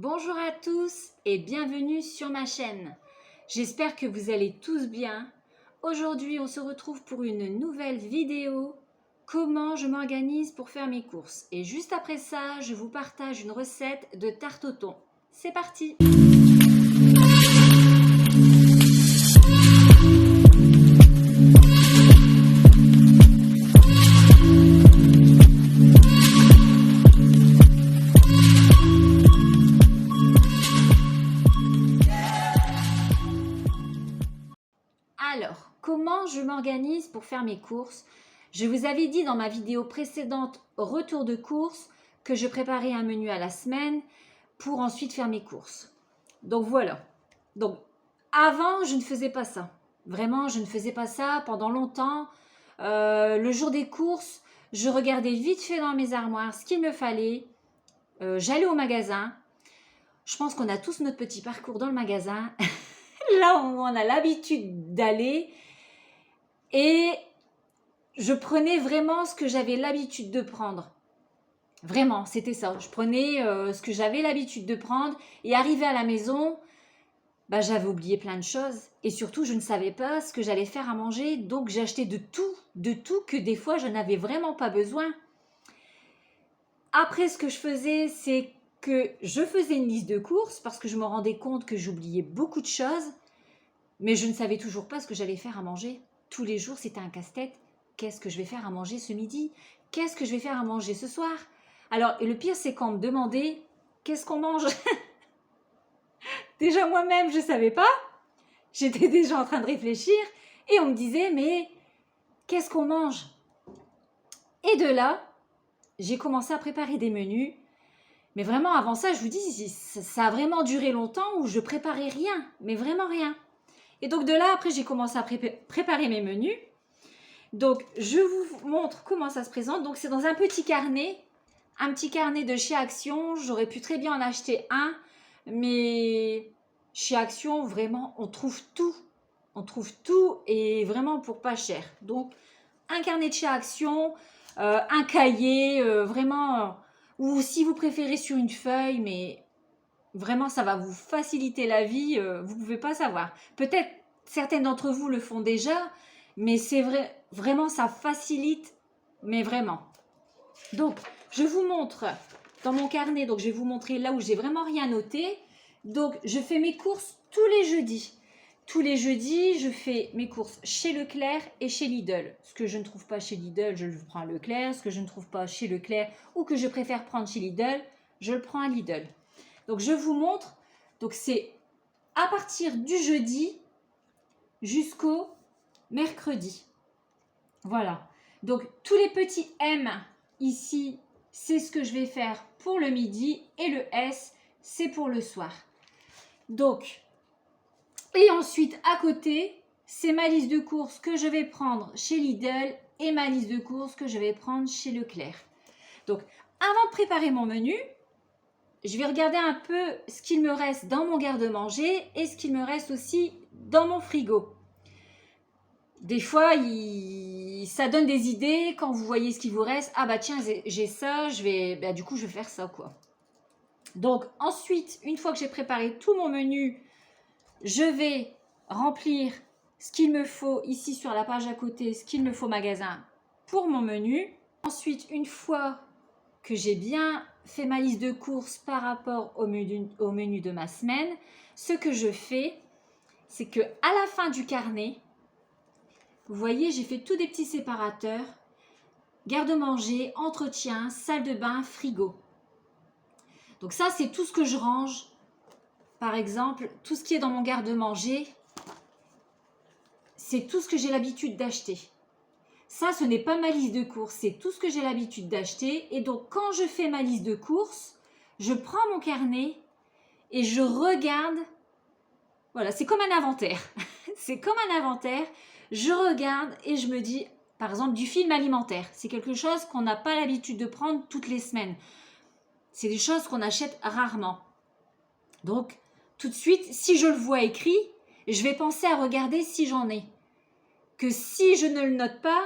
Bonjour à tous et bienvenue sur ma chaîne. J'espère que vous allez tous bien. Aujourd'hui, on se retrouve pour une nouvelle vidéo. Comment je m'organise pour faire mes courses. Et juste après ça, je vous partage une recette de tarte au thon. C'est parti! Alors, comment je m'organise pour faire mes courses? Je vous avais dit dans ma vidéo précédente, retour de courses, que je préparais un menu à la semaine pour ensuite faire mes courses. Donc voilà. Donc, avant, je ne faisais pas ça. Vraiment, je ne faisais pas ça pendant longtemps. Le jour des courses, je regardais vite fait dans mes armoires ce qu'il me fallait. J'allais au magasin. Je pense qu'on a tous notre petit parcours dans le magasin. Là où on a l'habitude d'aller. Et je prenais vraiment ce que j'avais l'habitude de prendre. Vraiment, c'était ça. Je prenais ce que j'avais l'habitude de prendre. Et arrivé à la maison, j'avais oublié plein de choses. Et surtout, je ne savais pas ce que j'allais faire à manger. Donc, j'achetais de tout que des fois, je n'avais vraiment pas besoin. Après, ce que je faisais, c'est que je faisais une liste de courses parce que je me rendais compte que j'oubliais beaucoup de choses. Mais je ne savais toujours pas ce que j'allais faire à manger. Tous les jours, c'était un casse-tête. Qu'est-ce que je vais faire à manger ce midi? Qu'est-ce que je vais faire à manger ce soir? Alors, et le pire, c'est quand on me demandait qu'est-ce qu'on mange. Déjà, moi-même, je ne savais pas. J'étais déjà en train de réfléchir. Et on me disait, mais qu'est-ce qu'on mange? Et de là, j'ai commencé à préparer des menus. Mais vraiment, avant ça, je vous dis, ça a vraiment duré longtemps où je préparais rien. Mais vraiment rien. Et donc de là, après, j'ai commencé à préparer mes menus. Donc, je vous montre comment ça se présente. Donc, c'est dans un petit carnet de chez Action. J'aurais pu très bien en acheter un, mais chez Action, vraiment, on trouve tout. On trouve tout et vraiment pour pas cher. Donc, un carnet de chez Action, un cahier, vraiment, ou si vous préférez sur une feuille, mais vraiment, ça va vous faciliter la vie, vous ne pouvez pas savoir. Peut-être certaines d'entre vous le font déjà, mais c'est vrai, vraiment, ça facilite, mais vraiment. Donc, je vous montre dans mon carnet, donc je vais vous montrer là où j'ai vraiment rien noté. Donc, je fais mes courses tous les jeudis. Tous les jeudis, je fais mes courses chez Leclerc et chez Lidl. Ce que je ne trouve pas chez Lidl, je le prends à Leclerc. Ce que je ne trouve pas chez Leclerc ou que je préfère prendre chez Lidl, je le prends à Lidl. Donc, je vous montre. Donc, c'est à partir du jeudi jusqu'au mercredi. Voilà. Donc, tous les petits M ici, c'est ce que je vais faire pour le midi. Et le S, c'est pour le soir. Donc, et ensuite, à côté, c'est ma liste de courses que je vais prendre chez Lidl et ma liste de courses que je vais prendre chez Leclerc. Donc, avant de préparer mon menu, je vais regarder un peu ce qu'il me reste dans mon garde-manger et ce qu'il me reste aussi dans mon frigo. Des fois, ça donne des idées quand vous voyez ce qu'il vous reste. Ah bah tiens, j'ai ça, du coup, je vais faire ça, quoi. Donc, ensuite, une fois que j'ai préparé tout mon menu, je vais remplir ce qu'il me faut ici sur la page à côté, ce qu'il me faut magasin pour mon menu. Ensuite, une fois que j'ai bien fait ma liste de courses par rapport au menu de ma semaine, ce que je fais, c'est que à la fin du carnet, vous voyez, j'ai fait tous des petits séparateurs, garde-manger, entretien, salle de bain, frigo. Donc ça, c'est tout ce que je range. Par exemple, tout ce qui est dans mon garde-manger, c'est tout ce que j'ai l'habitude d'acheter. Ça, ce n'est pas ma liste de courses, c'est tout ce que j'ai l'habitude d'acheter. Et donc, quand je fais ma liste de courses, je prends mon carnet et je regarde. Voilà, c'est comme un inventaire. C'est comme un inventaire. Je regarde et je me dis, par exemple, du film alimentaire. C'est quelque chose qu'on n'a pas l'habitude de prendre toutes les semaines. C'est des choses qu'on achète rarement. Donc, tout de suite, si je le vois écrit, je vais penser à regarder si j'en ai. Que si je ne le note pas,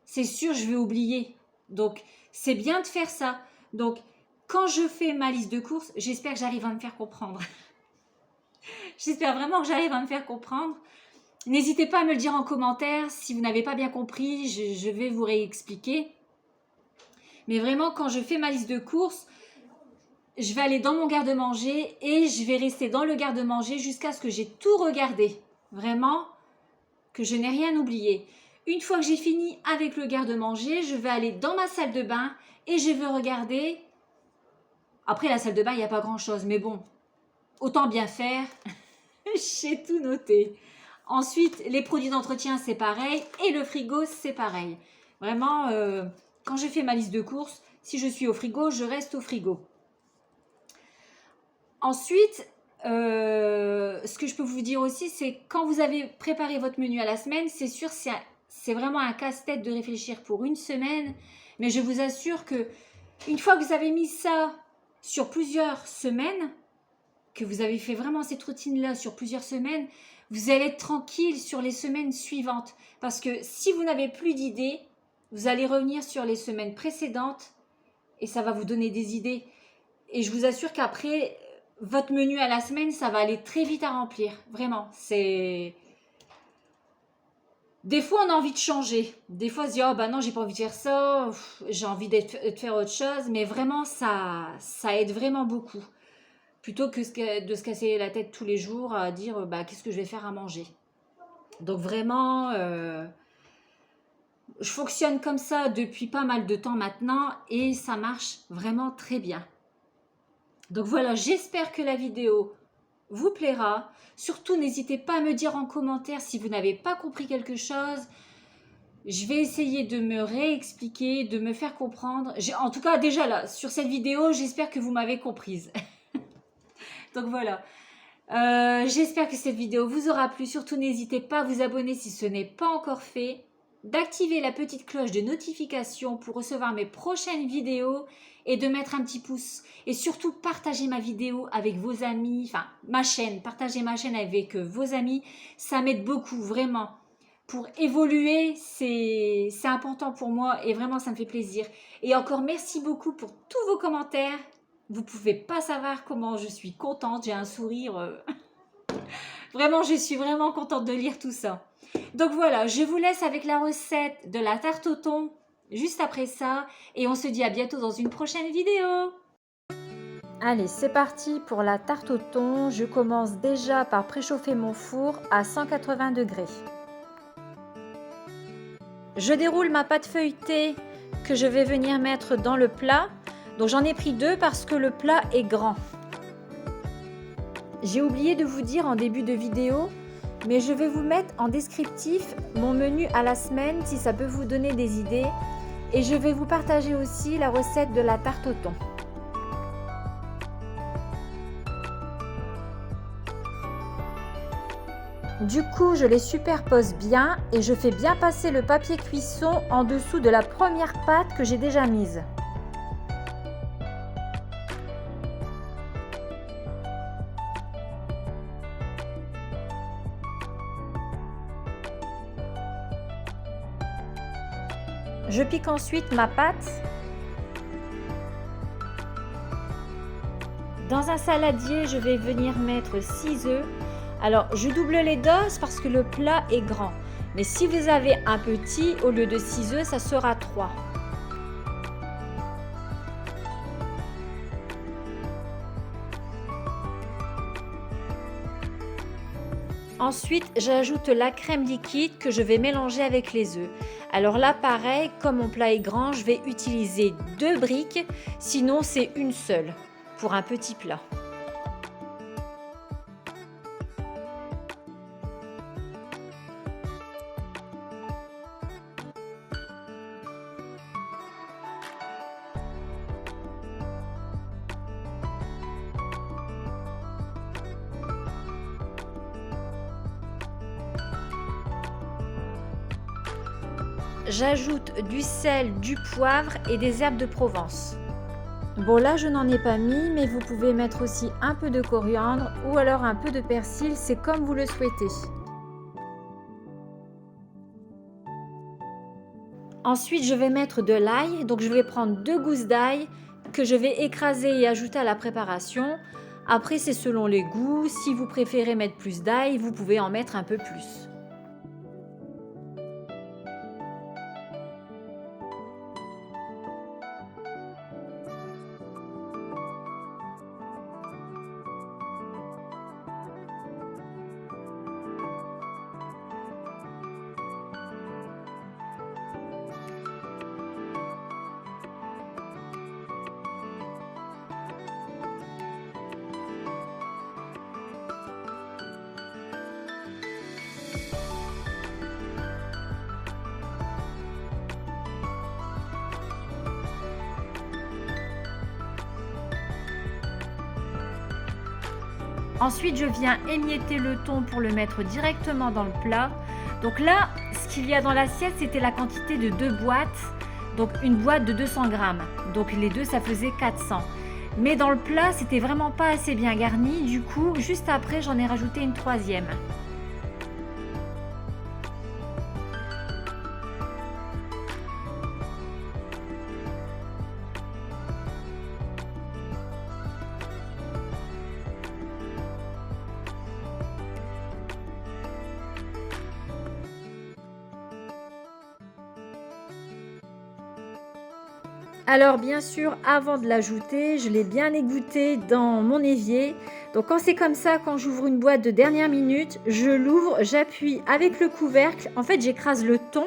c'est sûr, je vais oublier. Donc, c'est bien de faire ça. Donc, quand je fais ma liste de courses, j'espère que j'arrive à me faire comprendre. J'espère vraiment que j'arrive à me faire comprendre. N'hésitez pas à me le dire en commentaire si vous n'avez pas bien compris, je vais vous réexpliquer. Mais vraiment, quand je fais ma liste de courses, je vais aller dans mon garde-manger et je vais rester dans le garde-manger jusqu'à ce que j'ai tout regardé. Vraiment, que je n'ai rien oublié. Une fois que j'ai fini avec le garde-manger, je vais aller dans ma salle de bain et je vais regarder. Après, la salle de bain, il n'y a pas grand-chose, mais bon, autant bien faire. J'ai tout noté. Ensuite, les produits d'entretien, c'est pareil. Et le frigo, c'est pareil. Vraiment, quand je fais ma liste de courses, si je suis au frigo, je reste au frigo. Ensuite, ce que je peux vous dire aussi, c'est quand vous avez préparé votre menu à la semaine, c'est sûr, c'est vraiment un casse-tête de réfléchir pour une semaine. Mais je vous assure que une fois que vous avez mis ça sur plusieurs semaines, que vous avez fait vraiment cette routine-là sur plusieurs semaines, vous allez être tranquille sur les semaines suivantes. Parce que si vous n'avez plus d'idées, vous allez revenir sur les semaines précédentes et ça va vous donner des idées. Et je vous assure qu'après, votre menu à la semaine, ça va aller très vite à remplir. Vraiment, c'est... Des fois, on a envie de changer. Des fois, on se dit, oh bah non, j'ai pas envie de faire ça, j'ai envie de faire autre chose. Mais vraiment, ça aide vraiment beaucoup. Plutôt que de se casser la tête tous les jours à dire, bah, qu'est-ce que je vais faire à manger. Donc vraiment, je fonctionne comme ça depuis pas mal de temps maintenant et ça marche vraiment très bien. Donc voilà, j'espère que la vidéo vous plaira. Surtout, n'hésitez pas à me dire en commentaire si vous n'avez pas compris quelque chose. Je vais essayer de me réexpliquer, de me faire comprendre. En tout cas, déjà là, sur cette vidéo, j'espère que vous m'avez comprise. Donc voilà. J'espère que cette vidéo vous aura plu. Surtout, n'hésitez pas à vous abonner si ce n'est pas encore fait. D'activer la petite cloche de notification pour recevoir mes prochaines vidéos et de mettre un petit pouce. Et surtout, partagez ma vidéo avec vos amis, enfin ma chaîne, partagez ma chaîne avec vos amis. Ça m'aide beaucoup, vraiment. Pour évoluer, c'est important pour moi et vraiment, ça me fait plaisir. Et encore, merci beaucoup pour tous vos commentaires. Vous ne pouvez pas savoir comment je suis contente, j'ai un sourire. Vraiment, je suis vraiment contente de lire tout ça. Donc voilà, je vous laisse avec la recette de la tarte au thon juste après ça. Et on se dit à bientôt dans une prochaine vidéo. Allez, c'est parti pour la tarte au thon. Je commence déjà par préchauffer mon four à 180 degrés. Je déroule ma pâte feuilletée que je vais venir mettre dans le plat. Donc j'en ai pris 2 parce que le plat est grand. J'ai oublié de vous dire en début de vidéo, mais je vais vous mettre en descriptif mon menu à la semaine si ça peut vous donner des idées. Et je vais vous partager aussi la recette de la tarte au thon. Du coup, je les superpose bien et je fais bien passer le papier cuisson en dessous de la première pâte que j'ai déjà mise. Je pique ensuite ma pâte. Dans un saladier, je vais venir mettre 6 œufs. Alors, je double les doses parce que le plat est grand. Mais si vous avez un petit, au lieu de 6 œufs, ça sera 3. Ensuite, j'ajoute la crème liquide que je vais mélanger avec les œufs. Alors là, pareil, comme mon plat est grand, je vais utiliser 2 briques, sinon c'est une seule pour un petit plat. J'ajoute du sel, du poivre et des herbes de Provence. Bon là je n'en ai pas mis, mais vous pouvez mettre aussi un peu de coriandre ou alors un peu de persil, c'est comme vous le souhaitez. Ensuite je vais mettre de l'ail, donc je vais prendre 2 gousses d'ail que je vais écraser et ajouter à la préparation. Après, c'est selon les goûts. Si vous préférez mettre plus d'ail, vous pouvez en mettre un peu plus. Ensuite, je viens émietter le thon pour le mettre directement dans le plat. Donc là, ce qu'il y a dans l'assiette, c'était la quantité de 2 boîtes. Donc une boîte de 200 grammes. Donc les deux, ça faisait 400. Mais dans le plat, c'était vraiment pas assez bien garni. Du coup, juste après, j'en ai rajouté une troisième. Alors bien sûr, avant de l'ajouter, je l'ai bien égoutté dans mon évier. Donc quand c'est comme ça, quand j'ouvre une boîte de dernière minute, je l'ouvre, j'appuie avec le couvercle. En fait, j'écrase le thon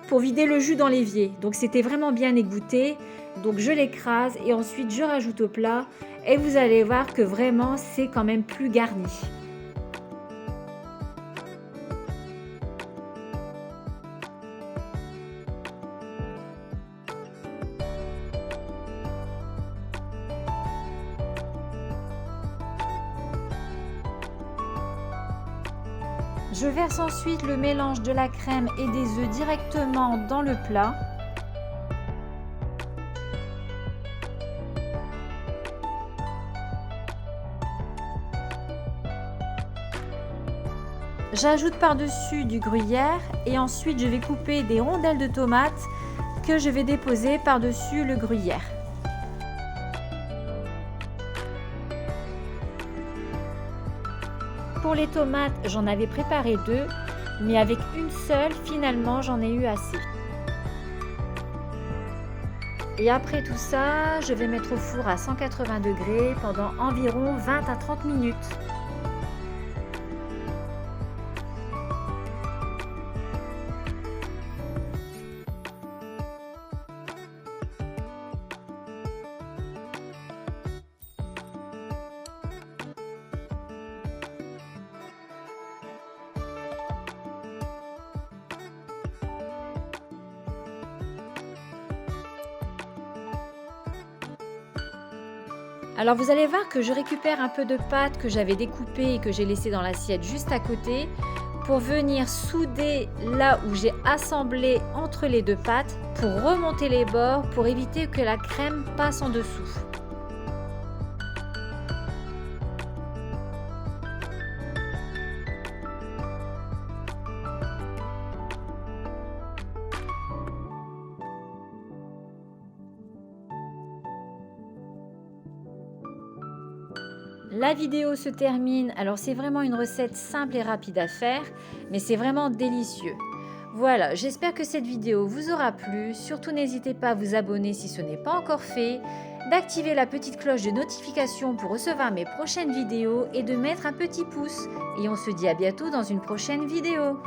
pour vider le jus dans l'évier. Donc c'était vraiment bien égoutté. Donc je l'écrase et ensuite je rajoute au plat. Et vous allez voir que vraiment, c'est quand même plus garni. Je verse ensuite le mélange de la crème et des œufs directement dans le plat. J'ajoute par-dessus du gruyère et ensuite je vais couper des rondelles de tomates que je vais déposer par-dessus le gruyère. Pour les tomates, j'en avais préparé 2, mais avec une seule, finalement, j'en ai eu assez. Et après tout ça, je vais mettre au four à 180 degrés pendant environ 20 à 30 minutes. Alors vous allez voir que je récupère un peu de pâte que j'avais découpée et que j'ai laissé dans l'assiette juste à côté pour venir souder là où j'ai assemblé entre les deux pâtes pour remonter les bords pour éviter que la crème passe en dessous. La vidéo se termine, alors c'est vraiment une recette simple et rapide à faire, mais c'est vraiment délicieux. Voilà, j'espère que cette vidéo vous aura plu. Surtout n'hésitez pas à vous abonner si ce n'est pas encore fait, d'activer la petite cloche de notification pour recevoir mes prochaines vidéos et de mettre un petit pouce. Et on se dit à bientôt dans une prochaine vidéo.